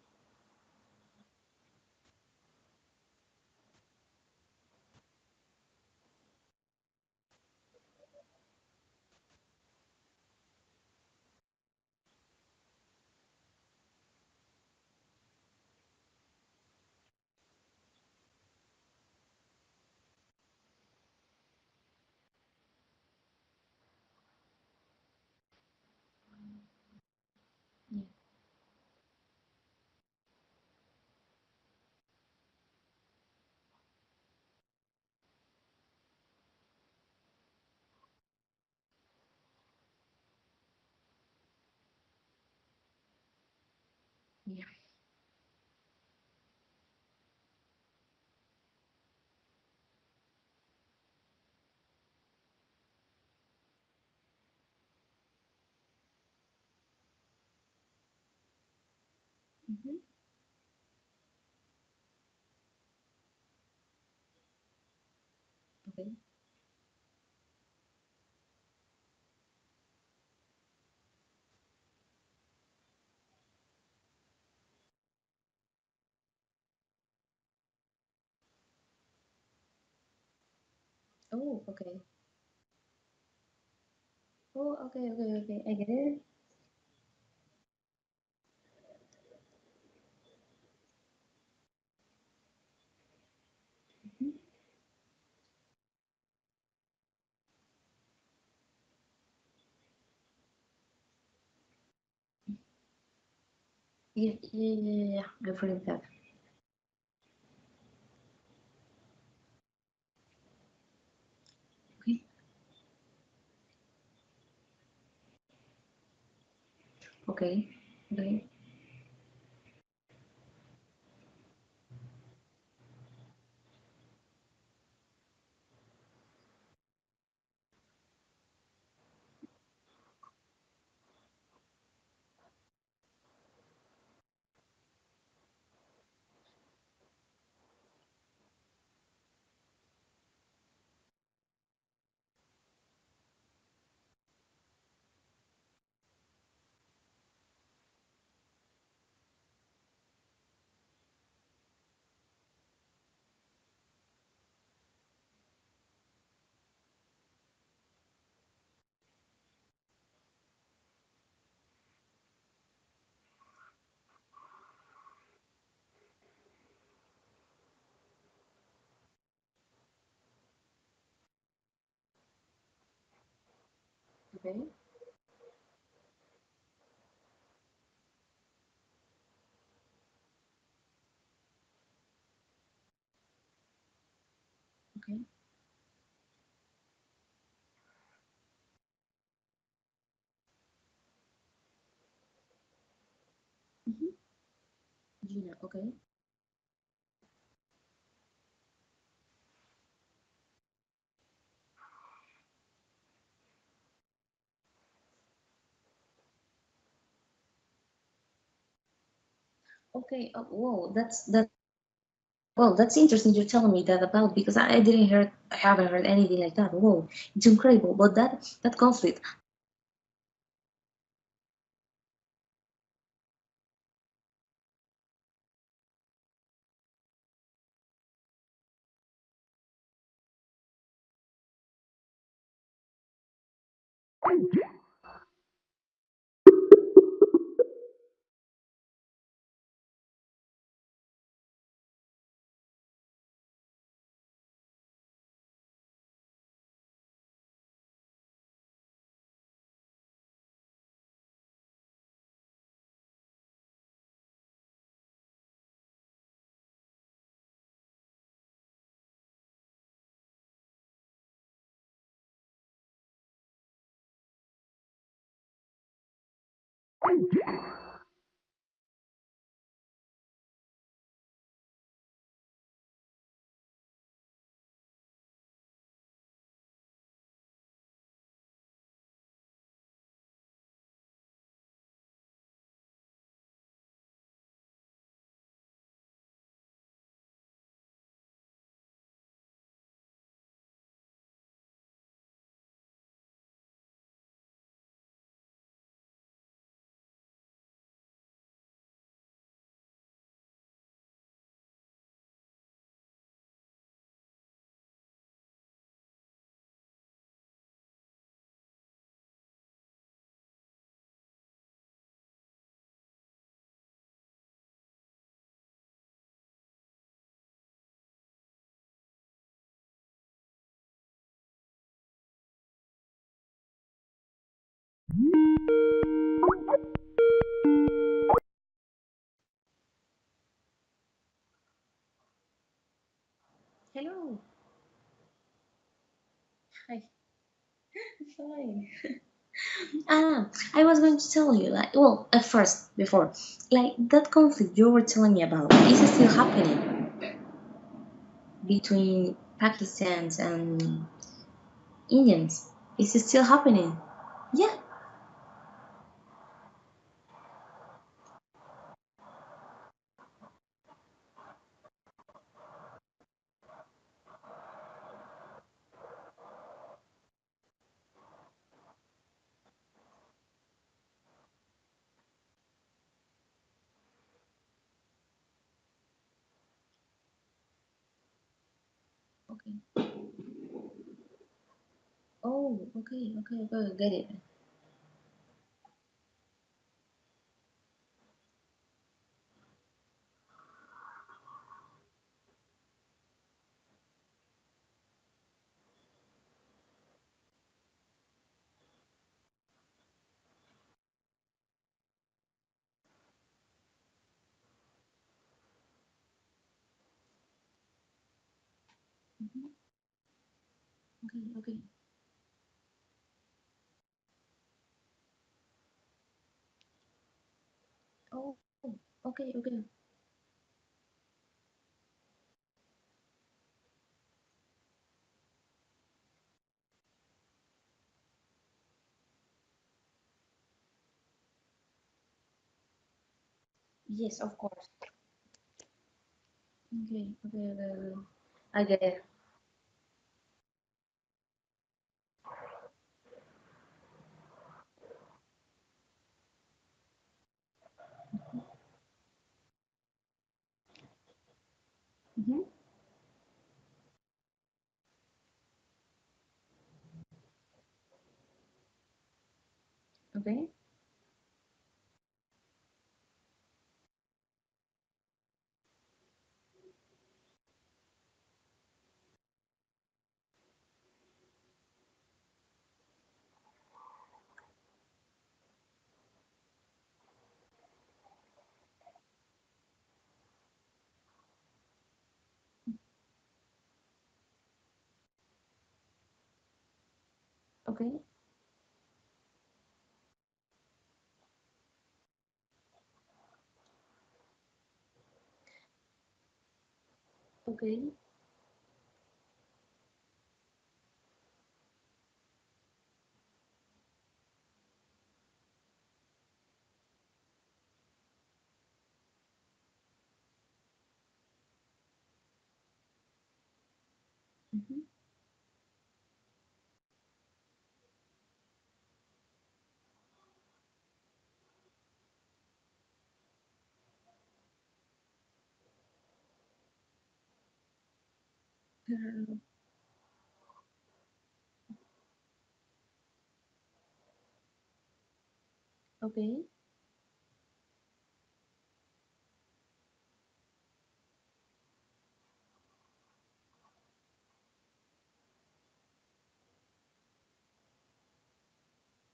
yeah, yeah. Hmm. Okay. Oh, okay. Oh, okay, okay, okay. I get it. Mhm. Yeah, yeah, yeah, yeah. I've heard that. Okay, okay, okay, okay, okay. Mm-hmm. Gina, okay. Okay, whoa, that's well, that's interesting you're telling me that about because I didn't hear I haven't heard anything like that. Whoa, it's incredible. But that conflict. Hello. Hi. Fine. I was going to tell you, like, well, at first, before, like, that conflict you were telling me about is still happening between Pakistans and Indians. Is it still happening? Yeah. Okay. Oh, okay, okay, okay, get it. Mhm. Okay, okay. Oh, okay, okay. Yes, of course. Okay, okay, okay, okay. I get it. Mm-hmm. Okay, okay, okay. Mm-hmm. Okay,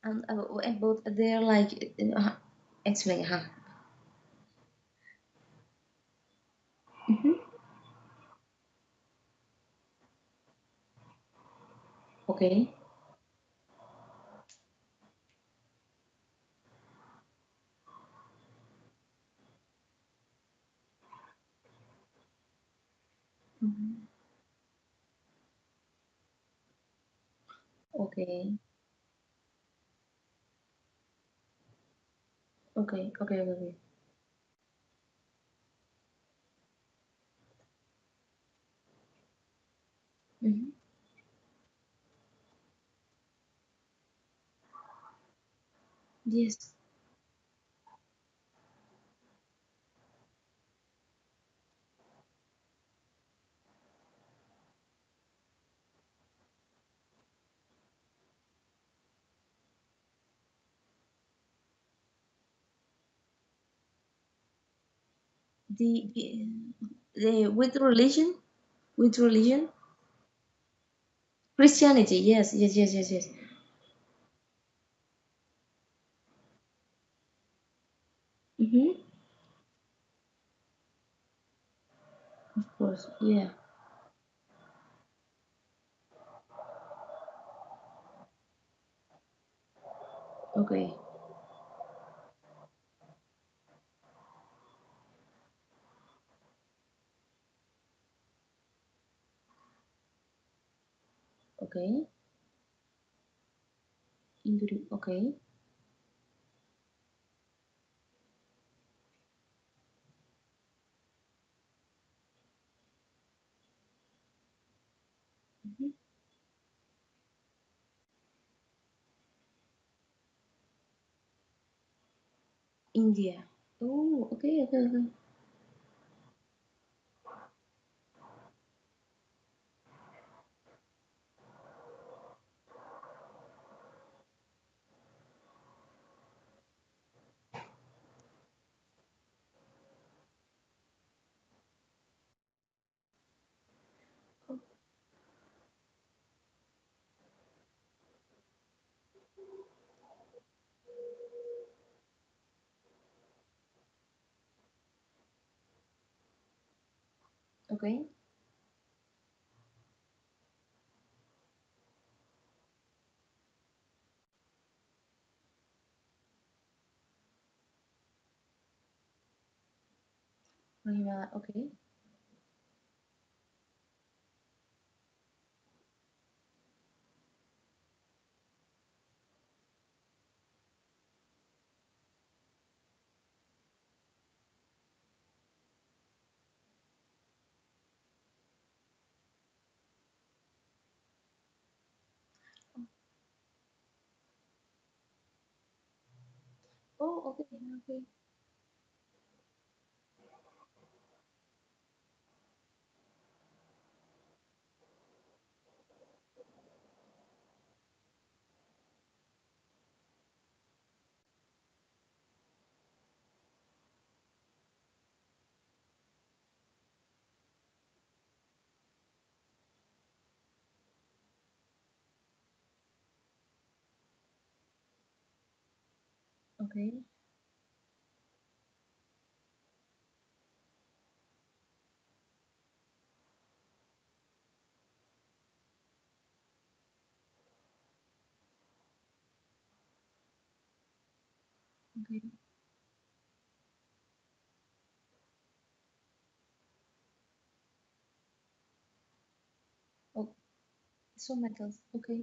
and both they're like explain, huh? Mm-hmm. Okay. Mm-hmm. Okay, okay, okay, okay, okay. Mm-hmm. Yes. The with religion, Christianity. Yes, yes, yes, yes, yes. Mm-hmm. Of course. Yeah. Okay. Okay. Indore. Okay. Mm-hmm. India. Oh, okay, okay, okay. Okay. Okay. Oh, okay. Okay. Okay. Okay. Oh, so metals. Okay.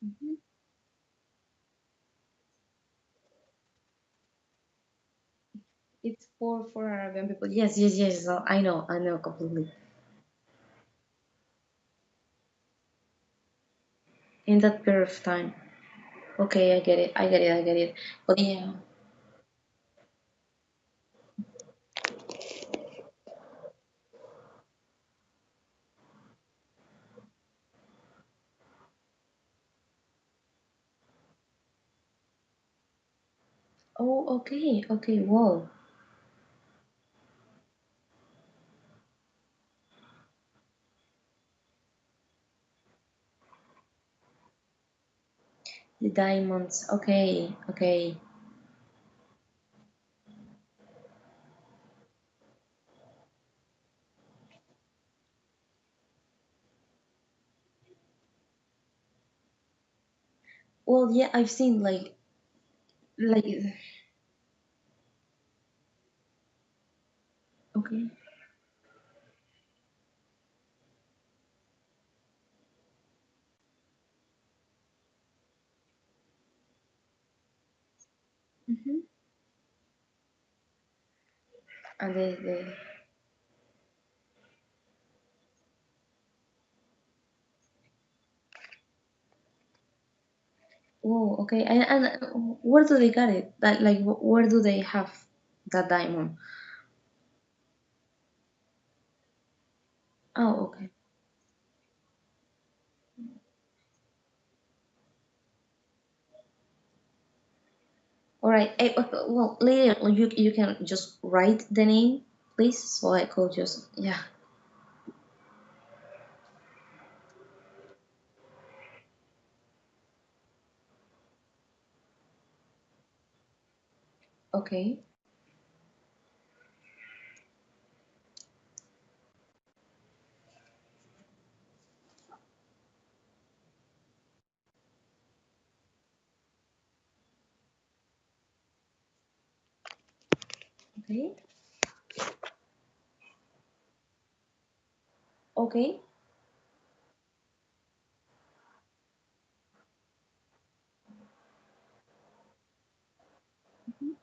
Mm-hmm. It's for Arabian people. Yes, yes, yes. I know completely. In that period of time. Okay, I get it. I get it. I get it. But yeah. Oh, okay. Okay. Wow. The diamonds. Okay. Okay. Well, yeah, I've seen like okay. Mm-hmm. And the oh, okay. And where do they get it? Like where do they have that diamond? Oh, okay. All right. Okay, well, later you can just write the name, please, so I could just yeah. Okay. Okay. Okay. Mhm.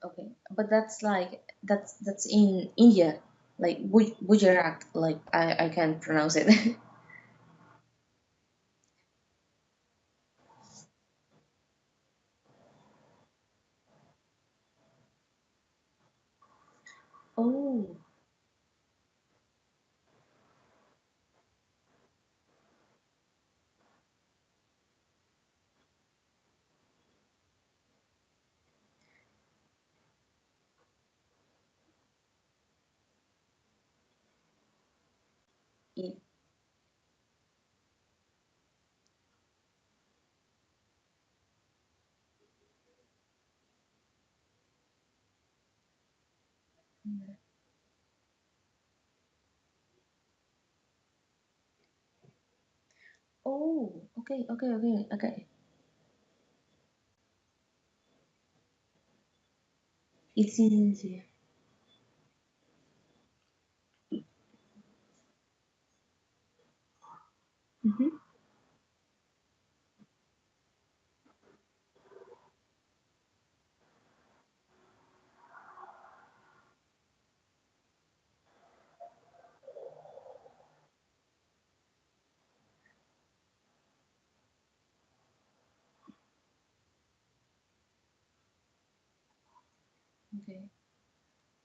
Okay. But that's that's in India, like Gujarat. Like I can't pronounce it. Oh, yeah. Oh, okay, okay, okay, okay. It's easy. Mm-hmm. Okay.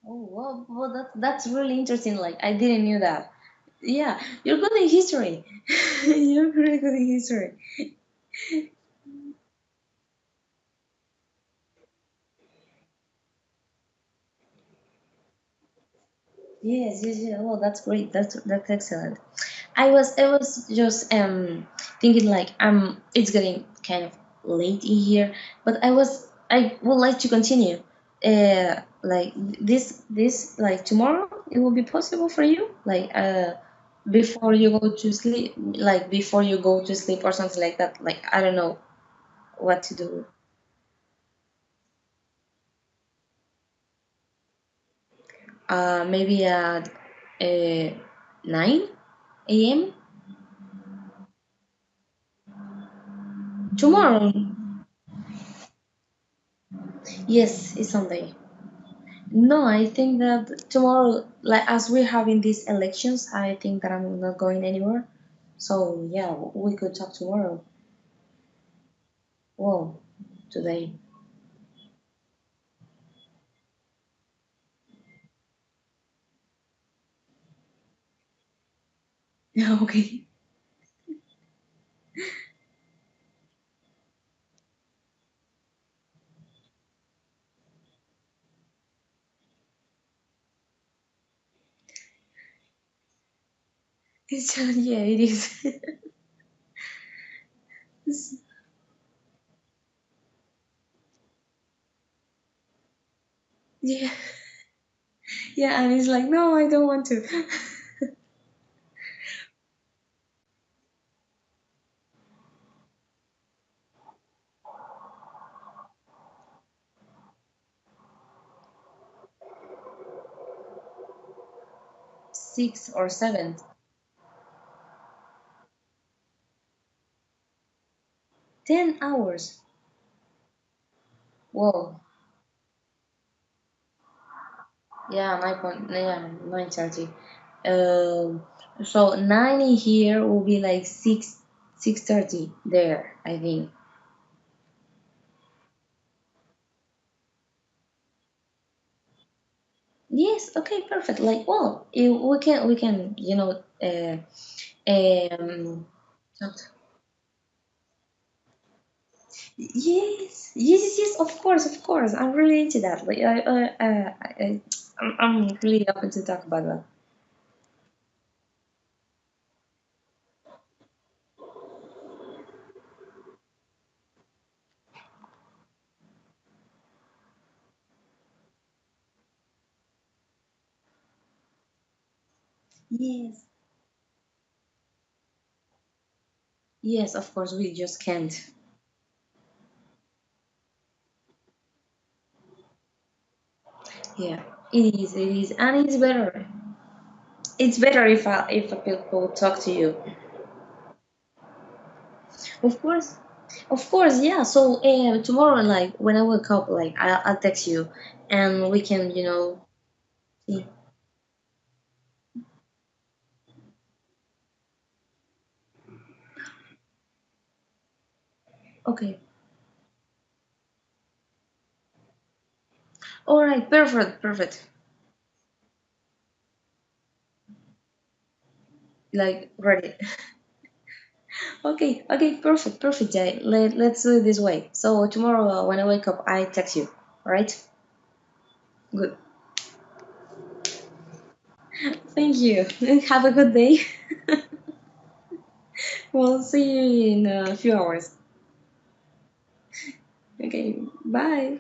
Oh, well, that's really interesting. Like, I didn't knew that. Yeah, you're good in history. You're really good in history. Yes, yes, yes. Oh, that's great. That's excellent. I was just thinking like it's getting kind of late in here, but I would like to continue. Like this like tomorrow it will be possible for you like before you go to sleep, like before you go to sleep or something like that. Like I don't know what to do. Maybe at 9 a.m. tomorrow. Yes, it's Sunday. No, I think that tomorrow, like as we're having these elections, I think that I'm not going anywhere. So yeah, we could talk tomorrow. Well, today. Okay. It's yeah, it is. Yeah, yeah, and it's like, no, I don't want to. 6 or 7, 10 hours. Whoa. Yeah, my point. Yeah, 9:30. Um, so 9 in here will be like 6:30 there, I think. Yes, okay, perfect. Like, well, we can, um, talk- yes, yes, yes, yes, of course, of course. I'm really into that. Like, I'm really open to talk about that. Yes, yes, of course, we just can't. Yeah, it is, and it's better. It's better if a people talk to you. Of course, yeah. So tomorrow, like when I wake up, like I'll text you, and we can, see. Okay. All right. Perfect. Perfect. like ready. Okay, okay, perfect, perfect, Jay. Let's do it this way. So tomorrow when I wake up, I text you. All right? Good. Thank you. Have a good day. We'll see you in a few hours. Okay, bye.